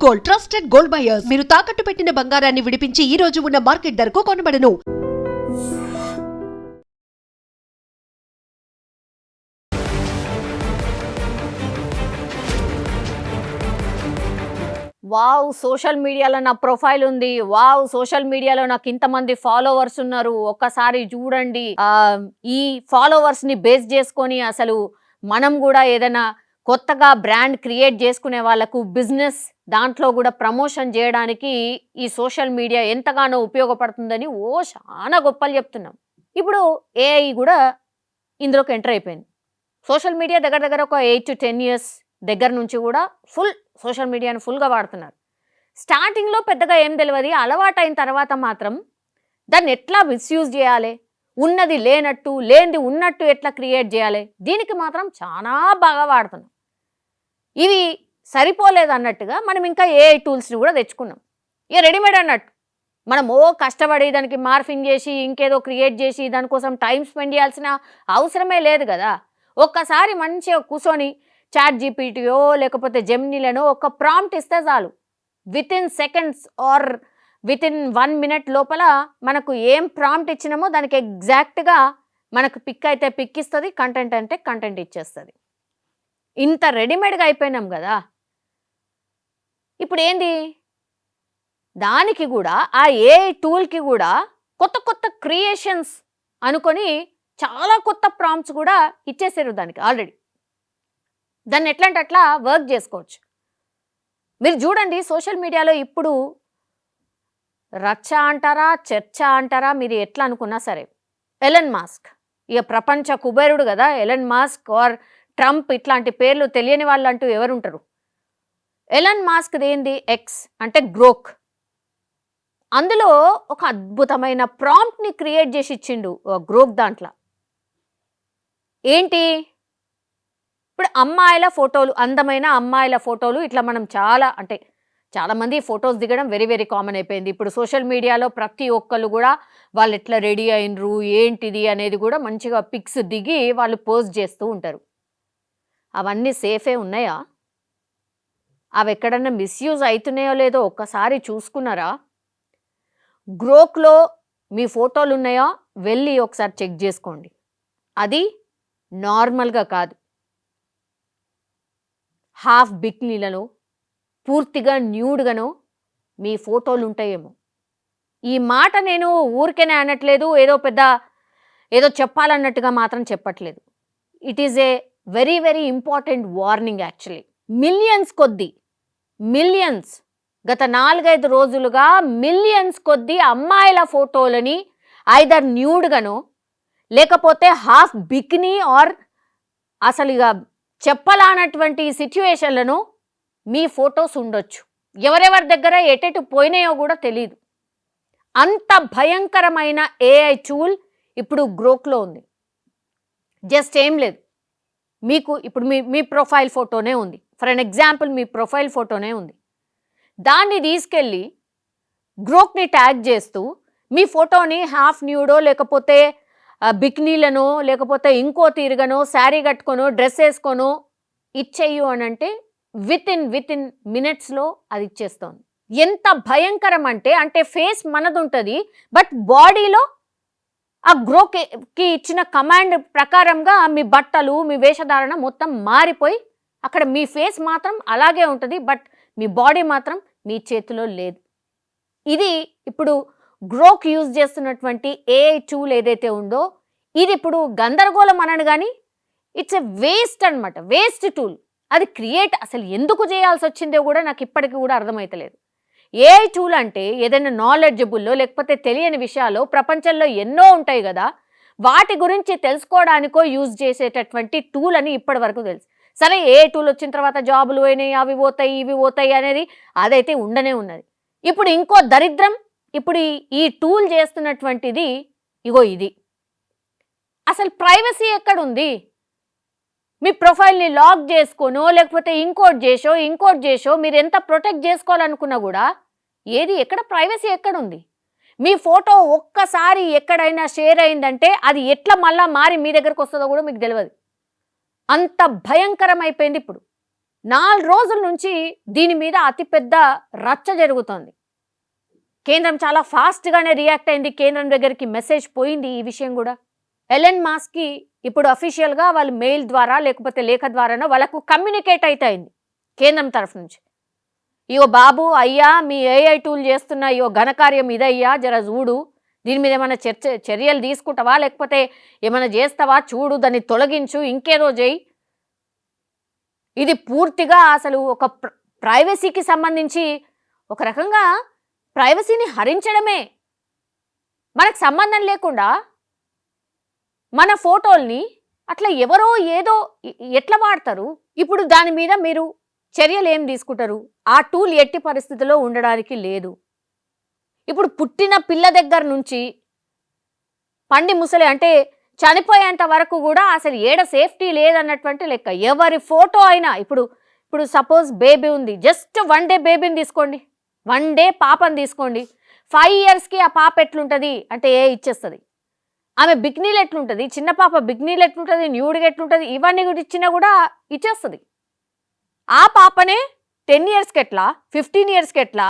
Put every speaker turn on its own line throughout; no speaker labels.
Gold, trusted gold buyers. మీరు తాకట్టు పెట్టిన బంగారాన్ని విడిపించి ఈ రోజు ఉన్న మార్కెట్ ధరకు కొనబడను.
వావ్, సోషల్ మీడియాలో నా ప్రొఫైల్ ఉంది. వావ్, సోషల్ మీడియాలో నాకు ఇంతమంది ఫాలోవర్స్ ఉన్నారు. ఒక్కసారి చూడండి. ఈ ఫాలోవర్స్ ని బేస్ చేసుకొని అసలు మనం కూడా ఏదైనా కొత్తగా బ్రాండ్ క్రియేట్ చేసుకునే వాళ్ళకు బిజినెస్ దాంట్లో కూడా ప్రమోషన్ చేయడానికి ఈ సోషల్ మీడియా ఎంతగానో ఉపయోగపడుతుందని చాలా గొప్పలు చెప్తున్నాం. ఇప్పుడు ఏఐ కూడా ఇందులోకి ఎంటర్ అయిపోయింది. సోషల్ మీడియా దగ్గర దగ్గర ఒక 8 to 10 years దగ్గర నుంచి కూడా ఫుల్ సోషల్ మీడియాని ఫుల్గా వాడుతున్నారు. స్టార్టింగ్లో పెద్దగా ఏం తెలియదు. అలవాటైన తర్వాత మాత్రం దాన్ని ఎట్లా మిస్యూజ్ చేయాలి, ఉన్నది లేనట్టు లేనిది ఉన్నట్టు ఎట్లా క్రియేట్ చేయాలి, దీనికి మాత్రం చాలా బాగా వాడుతున్నాం. ఇవి సరిపోలేదు అన్నట్టుగా మనం ఇంకా ఏఐ టూల్స్ని కూడా తెచ్చుకున్నాం. ఇక రెడీమేడ్ అన్నట్టు మనం కష్టపడి దానికి మార్ఫింగ్ చేసి ఇంకేదో క్రియేట్ చేసి దానికోసం టైం స్పెండ్ చేయాల్సిన అవసరమే లేదు కదా. ఒక్కసారి మంచిగా కూర్చొని చాట్ జీపీటీయో లేకపోతే జెమినీలను ఒక ప్రాంప్ట్ ఇస్తే చాలు. Within seconds are within 1 minute లోపల మనకు ఏం ప్రాంప్ట్ ఇచ్చినామో దానికి ఎగ్జాక్ట్గా మనకు పిక్ అయితే పిక్ ఇస్తుంది, కంటెంట్ అంటే కంటెంట్ ఇచ్చేస్తుంది. ఇంత రెడీమేడ్గా అయిపోయినాం కదా. ఇప్పుడు ఏంది, దానికి కూడా ఆ ఏఐ టూల్కి కూడా కొత్త కొత్త క్రియేషన్స్ అనుకొని చాలా కొత్త ప్రాంప్ట్స్ కూడా ఇచ్చేసారు దానికి ఆల్రెడీ. దాన్ని ఎట్లా అంటే అట్లా వర్క్ చేసుకోవచ్చు. మీరు చూడండి సోషల్ మీడియాలో ఇప్పుడు రచ్చ అంటారా చర్చ అంటారా మీరు ఎట్లా అనుకున్నా సరే, ఎలన్ మాస్క్ ఇక ప్రపంచ కుబేరుడు కదా. ఎలన్ మాస్క్ ఆర్ ట్రంప్ ఇట్లాంటి పేర్లు తెలియని వాళ్ళు అంటూ ఎవరుంటారు. ఎలన్ మాస్క్ది ఏంది, ఎక్స్ అంటే గ్రోక్. అందులో ఒక అద్భుతమైన ప్రాంప్ట్ని క్రియేట్ చేసి ఇచ్చిండు గ్రోక్. దాంట్లో ఏంటి, ఇప్పుడు అమ్మాయిల ఫోటోలు, అందమైన అమ్మాయిల ఫోటోలు ఇట్లా మనం చాలామంది ఫొటోస్ దిగడం వెరీ వెరీ కామన్ అయిపోయింది. ఇప్పుడు సోషల్ మీడియాలో ప్రతి ఒక్కళ్ళు కూడా వాళ్ళు ఎట్లా రెడీ అయినరు ఏంటిది అనేది కూడా మంచిగా పిక్స్ దిగి వాళ్ళు పోస్ట్ చేస్తూ ఉంటారు. అవన్నీ సేఫే ఉన్నాయా, అవి ఎక్కడన్నా మిస్యూజ్ అవుతున్నాయో లేదో ఒక్కసారి చూసుకున్నారా? గ్రోక్లో మీ ఫోటోలు ఉన్నాయా వెళ్ళి ఒకసారి చెక్ చేసుకోండి. అది నార్మల్గా కాదు, హాఫ్ బిక్నీలలో పూర్తిగా న్యూడ్గానో మీ ఫోటోలు ఉంటాయేమో. ఈ మాట నేను ఊరికేనే అనట్లేదు, ఏదో చెప్పాలన్నట్టుగా మాత్రం చెప్పట్లేదు. It is a very very important warning actually. Millions గత 4-5 రోజులుగా మిలియన్స్ కొద్దీ అమ్మాయిల ఫోటోలని ఐదర్ న్యూడ్గానో లేకపోతే హాఫ్ బికినీ ఆర్ అసలు ఇక చెప్పలానటువంటి సిచ్యువేషన్లను మీ ఫొటోస్ ఉండొచ్చు. ఎవరెవరి దగ్గర ఎటెటు పోయినాయో కూడా తెలియదు. అంత భయంకరమైన ఏఐ టూల్ ఇప్పుడు గ్రోక్లో ఉంది. జస్ట్ ఏం లేదు, మీకు ఇప్పుడు మీ ప్రొఫైల్ ఫోటోనే ఉంది. ఫర్ అన్ ఎగ్జాంపుల్ మీ ప్రొఫైల్ ఫోటోనే ఉంది. దాన్ని తీసుకెళ్ళి గ్రోక్ని ట్యాగ్ చేస్తూ మీ ఫోటోని హాఫ్ న్యూడో లేకపోతే బిక్నీలనో లేకపోతే ఇంకో తీరుగానో శారీ కట్టుకొనో డ్రెస్ వేసుకోనో ఇచ్చేయు అని అంటే విత్ ఇన్ మినిట్స్లో అది ఇచ్చేస్తోంది. ఎంత భయంకరం అంటే ఫేస్ మనది ఉంటుంది, బట్ బాడీలో ఆ గ్రోకి ఇచ్చిన కమాండ్ ప్రకారంగా మీ బట్టలు మీ వేషధారణ మొత్తం మారిపోయి అక్కడ మీ ఫేస్ మాత్రం అలాగే ఉంటుంది, బట్ మీ బాడీ మాత్రం మీ చేతిలో లేదు. ఇది ఇప్పుడు గ్రోక్ యూజ్ చేస్తున్నటువంటి ఏఐ టూల్ ఏదైతే ఉందో ఇది ఇప్పుడు గందరగోళం అనను కానీ ఇట్స్ ఎ వేస్ట్ అనమాట, వేస్ట్ టూల్. అది క్రియేట్ అసలు ఎందుకు చేయాల్సి వచ్చిందో కూడా నాకు ఇప్పటికీ కూడా అర్థమవుతలేదు. ఏఐ టూల్ అంటే ఏదైనా నాలెడ్జబుల్లో లేకపోతే తెలియని విషయాలు ప్రపంచంలో ఎన్నో ఉంటాయి కదా, వాటి గురించి తెలుసుకోవడానికో యూజ్ చేసేటటువంటి టూల్ అని ఇప్పటి వరకు తెలుసు. సరే ఏ టూల్ వచ్చిన తర్వాత జాబులు పోయినాయి, అవి పోతాయి ఇవి పోతాయి అనేది అదైతే ఉండనే ఉన్నది. ఇప్పుడు ఇంకో దరిద్రం, ఇప్పుడు ఈ టూల్ చేస్తున్నటువంటిది ఇగో ఇది. అసలు ప్రైవసీ ఎక్కడుంది? మీ ప్రొఫైల్ని లాక్ చేసుకోనో లేకపోతే ఇంకోటి చేసో మీరు ఎంత ప్రొటెక్ట్ చేసుకోవాలనుకున్నా కూడా ఎక్కడ ప్రైవసీ ఎక్కడుంది? మీ ఫోటో ఒక్కసారి ఎక్కడైనా షేర్ అయిందంటే అది ఎట్లా మళ్ళా మారి మీ దగ్గరకు వస్తుందో కూడా మీకు తెలియదు. అంత భయంకరం అయిపోయింది ఇప్పుడు. 4 రోజుల నుంచి దీని మీద అతిపెద్ద రచ్చ జరుగుతోంది. కేంద్రం చాలా ఫాస్ట్గానే రియాక్ట్ అయింది. కేంద్రం దగ్గరికి మెసేజ్ పోయింది ఈ విషయం కూడా. ఎలన్ మాస్క్కి ఇప్పుడు అఫీషియల్గా వాళ్ళు మెయిల్ ద్వారా లేకపోతే లేఖ ద్వారానో వాళ్ళకు కమ్యూనికేట్ అయితే అయింది కేంద్రం తరఫు నుంచి. ఇయో బాబు అయ్యా మీ ఏఐ టూల్ చేస్తున్న ఇయో ఘనకార్యం ఇదయ్యా, జర చూడు, దీని మీద ఏమైనా చర్యలు తీసుకుంటావా, లేకపోతే ఏమైనా చేస్తావా చూడు, దాన్ని తొలగించు, ఇంకేదో చేయి. ఇది పూర్తిగా అసలు ఒక ప్రైవసీకి సంబంధించి ఒక రకంగా ప్రైవసీని హరించడమే. మనకు సంబంధం లేకుండా మన ఫోటోల్ని అట్లా ఎవరో ఏదో ఎట్లా వాడతారు. ఇప్పుడు దాని మీద మీరు చర్యలు ఏం తీసుకుంటారు? ఆ టూల్ ఎట్టి పరిస్థితిలో ఉండడానికి లేదు. ఇప్పుడు పుట్టిన పిల్ల దగ్గర నుంచి పండి ముసలి అంటే చనిపోయేంత వరకు కూడా అసలు ఏడ సేఫ్టీ లేదన్నటువంటి లెక్క. ఎవరి ఫోటో అయినా ఇప్పుడు సపోజ్ బేబీ ఉంది, జస్ట్ 1 డే బేబీని తీసుకోండి, 1 డే పాపని తీసుకోండి. 5 yearsకి ఆ పాప ఎట్లుంటుంది అంటే ఇచ్చేస్తుంది. ఆమె బిగ్నీలు ఎట్లుంటుంది, చిన్న పాప బిగ్నీలు ఎట్లుంటుంది, న్యూడ్గా ఎట్లుంటుంది, ఇవన్నీ కూడా ఇచ్చినా కూడా ఇచ్చేస్తుంది. ఆ పాపనే 10 yearsకి ఎట్లా, 15 yearsకి ఎట్లా,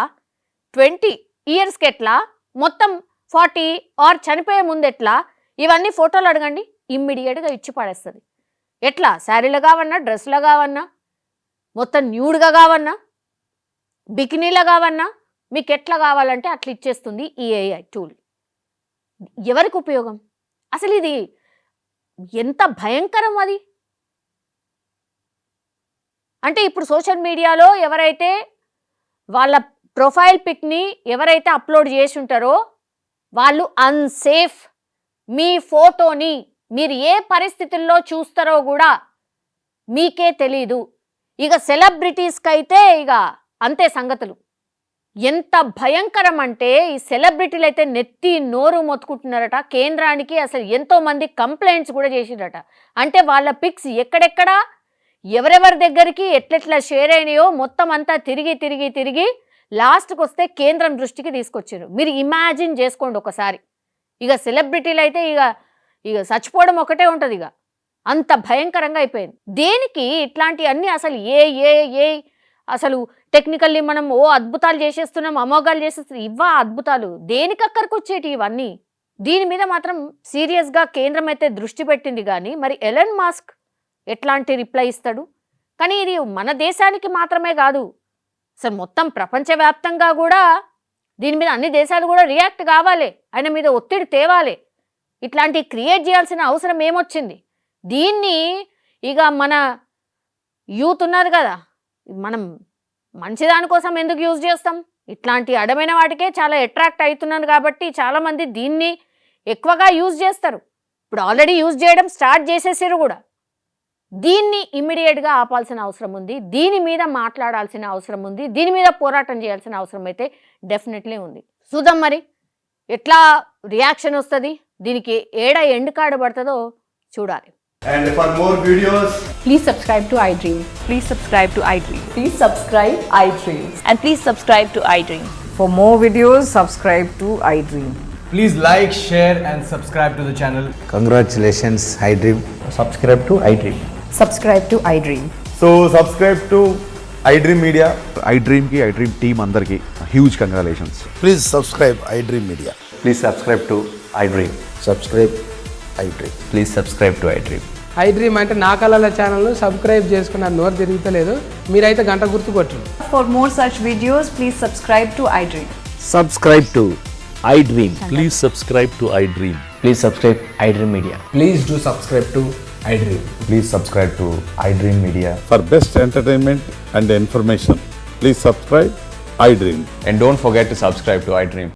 20 yearsకి ఎట్లా, మొత్తం 40 ఆర్ చనిపోయే ముందు ఎట్లా, ఇవన్నీ ఫోటోలు అడగండి, ఇమ్మీడియట్గా ఇచ్చి పడేస్తుంది. ఎట్లా, శారీలో కావన్నా, డ్రెస్లో కావన్నా, మొత్తం న్యూడ్గా కావన్నా, బికినీలో కావన్నా, మీకు ఎట్లా కావాలంటే అట్లా ఇచ్చేస్తుంది ఈ ఏఐ టూల్. ఎవరికి ఉపయోగం? అసలు ఇది ఎంత భయంకరం అది. అంటే ఇప్పుడు సోషల్ మీడియాలో ఎవరైతే వాళ్ళ ప్రొఫైల్ పిక్ని ఎవరైతే అప్లోడ్ చేసి ఉంటారో వాళ్ళు అన్సేఫ్. మీ ఫోటోని మీరు ఏ పరిస్థితుల్లో చూస్తారో కూడా మీకే తెలీదు. ఇక సెలబ్రిటీస్కి అయితే ఇక అంతే సంగతులు. ఎంత భయంకరం అంటే ఈ సెలబ్రిటీలు అయితే నెత్తి నోరు మొత్తుకుంటున్నారట. కేంద్రానికి అసలు ఎంతోమంది కంప్లైంట్స్ కూడా చేసిరట. అంటే వాళ్ళ పిక్స్ ఎక్కడెక్కడ ఎవరెవరి దగ్గరికి ఎట్లెట్లా షేర్ అయినాయో మొత్తం అంతా తిరిగి లాస్ట్కి వస్తే కేంద్రం దృష్టికి తీసుకొచ్చారు. మీరు ఇమాజిన్ చేసుకోండి ఒకసారి. ఇక సెలబ్రిటీలు అయితే ఇక చచ్చిపోవడం ఒకటే ఉంటుంది. ఇక అంత భయంకరంగా అయిపోయింది. దేనికి ఇట్లాంటి అన్నీ అసలు ఏ అసలు టెక్నికల్లీ మనం అద్భుతాలు చేసేస్తున్నాం, అమోఘాలు చేసేస్తున్నాం. ఇవా అద్భుతాలు దేనికి అక్కడికి వచ్చేటి ఇవన్నీ? దీని మీద మాత్రం సీరియస్గా కేంద్రం అయితే దృష్టి పెట్టింది. కానీ మరి ఎలన్ మాస్క్ ఎట్లాంటి రిప్లై ఇస్తాడు? కానీ ఇది మన దేశానికి మాత్రమే కాదు, అసలు మొత్తం ప్రపంచవ్యాప్తంగా కూడా దీని మీద అన్ని దేశాలు కూడా రియాక్ట్ కావాలి, ఆయన మీద ఒత్తిడి తేవాలి. ఇట్లాంటి క్రియేట్ చేయాల్సిన అవసరం ఏమొచ్చింది? దీన్ని ఇక మన యూత్ ఉన్నారు కదా, మనం మంచిదానికోసం ఎందుకు యూజ్ చేస్తాం? ఇట్లాంటి అడమైన వాటికే చాలా అట్రాక్ట్ అవుతున్నారు కాబట్టి చాలామంది దీన్ని ఎక్కువగా యూజ్ చేస్తారు. ఇప్పుడు ఆల్రెడీ యూజ్ చేయడం స్టార్ట్ చేసేసారు కూడా. దీన్ని ఇమ్మీడియట్గా ఆపాల్సిన అవసరం ఉంది. దీని మీద మాట్లాడాల్సిన అవసరం ఉంది. దీని మీద పోరాటం చేయాల్సిన అవసరం అయితే డెఫినెట్లీ ఉంది. చూద్దాం మరి ఎట్లా రియాక్షన్ వస్తుంది, దీనికి ఏడ ఎండ్ కార్డు పడుతుందో చూడాలి.
And for more videos,
Please subscribe to iDream.
Please subscribe to iDream.
Please subscribe iDream.
And please subscribe to iDream.
For more videos, subscribe to iDream.
please like, share and subscribe to the channel.
Congratulations, iDream.
subscribe to iDream.
Subscribe to iDream.
So subscribe to iDream Media.
iDream team andarki huge congratulations.
Please subscribe iDream Media.
Please subscribe to iDream.
Subscribe iDream.
Please subscribe to iDream.
iDream అంటే నా కళల ఛానల్ను subscribe చేసుకున్న నోరు తిరుగుతలేదు, మీరైతే గంట గుర్తు కొట్టండి.
For more such videos, please subscribe to iDream.
Subscribe to iDream.
Please subscribe to iDream.
Please subscribe iDream Media.
Please do subscribe to iDream.
Please subscribe to iDream Media.
For best entertainment and information, please subscribe iDream.
And don't forget to subscribe to iDream.